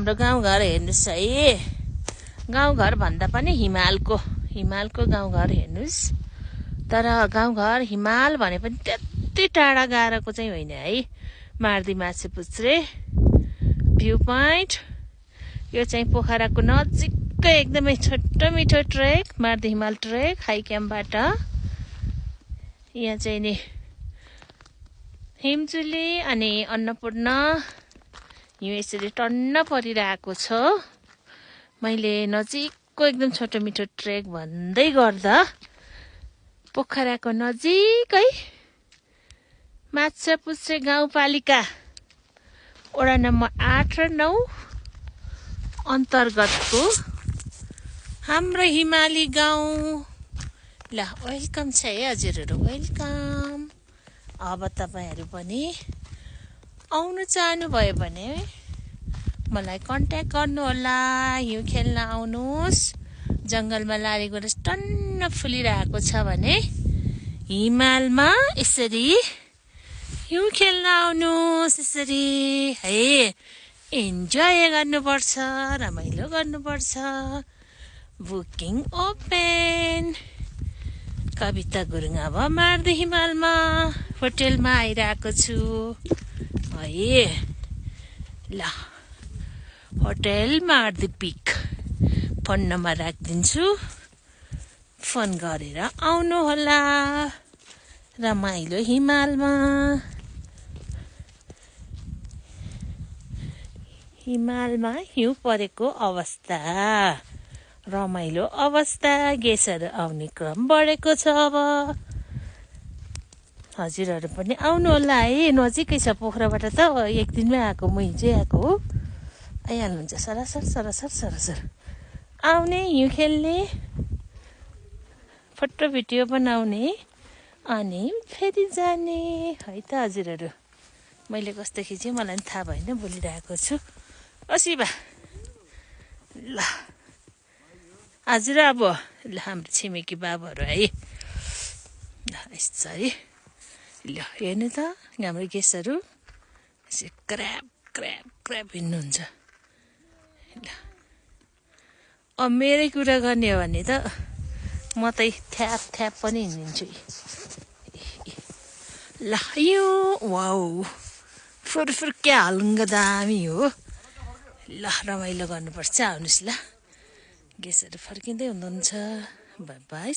हाम्रो गाउँघर हेर्नुहोस् है, गाउँघर भन्दा पनि हिमालको गाउँघर हेर्नुहोस्। तर गाउँघर हिमाल भने पनि त्यति टाढा गाह्रोको चाहिँ होइन है। मार्दी माछापुच्छ्रे भ्यू पोइन्ट, यो चाहिँ पोखराको नजिकै एकदमै छोटो मिठो ट्रेक, मार्दी हिमाल ट्रेक हाई क्याम्पबाट। यहाँ चाहिँ नि हिमचुली अनि अन्नपूर्ण हिउँ यसरी टन्न परिरहेको छ। मैले नजिकको एकदम छोटो मिठो ट्रेक भन्दै गर्दा पोखराको नजिकै माछापुच्छ्रे गाउँपालिका वडा नम्बर 8 र 9 अन्तर्गतको हाम्रो हिमाली गाउँ। ल वेलकम छ है हजुरहरू, वेलकम। अब तपाईहरु पनि आउनु चाहनुभयो भने मलाई कन्ट्याक्ट गर्नु होला। हिउँ खेल्न आउनुहोस्। जङ्गलमा लारी गोरस टन्न फुलिरहेको छ भने हिमालमा यसरी हिउँ खेल्न आउनुहोस्। यसरी है इन्जोय गर्नुपर्छ, रमाइलो गर्नुपर्छ। Booking open. कविता गुरुङ अब मार्दी हिमालमा होटेलमा आइरहेको छु है। ल होटेल मार्दी पिक फोन नम्बर राखिदिन्छु, फोन गरेर आउनु होला। रमाइलो हिमालमा, हिमालमा हिउँ परेको अवस्था, रमाइलो अवस्था। गेस्टहरू आउने क्रम बढेको छ अब। हजुरहरू पनि आउनु होला है, नजिकै छ पोखराबाट त। एक दिनमै आएको, म हिजै आएको हो। आइहाल्नुहुन्छ सरासर सरासर सरासर आउने, हिउँ खेल्ने, फोटो भिडियो बनाउने अनि फेरि जाने है त हजुरहरू। मैले कस्तो खिचेँ मलाई पनि थाहा भएन, बोलिरहेको छु। शिवा ल हजुर अब ल हाम्रो छिमेकी बाबुहरू है। ल यसरी ल हेर्नु त हाम्रो गेस्टहरू क्र्याप क्र्याप क्र्याप हिँड्नुहुन्छ। ल अब मेरै कुरा गर्ने हो भने त म त थ्याप थ्याप पनि हिँडिदिन्छु। ल यो वाउ फुरफुर क्या हलुङ्गा दामी हो। ल रमाइलो गर्नुपर्छ, आउनुहोस् ल। गेस्टहरू फर्किँदै हुनुहुन्छ। By by.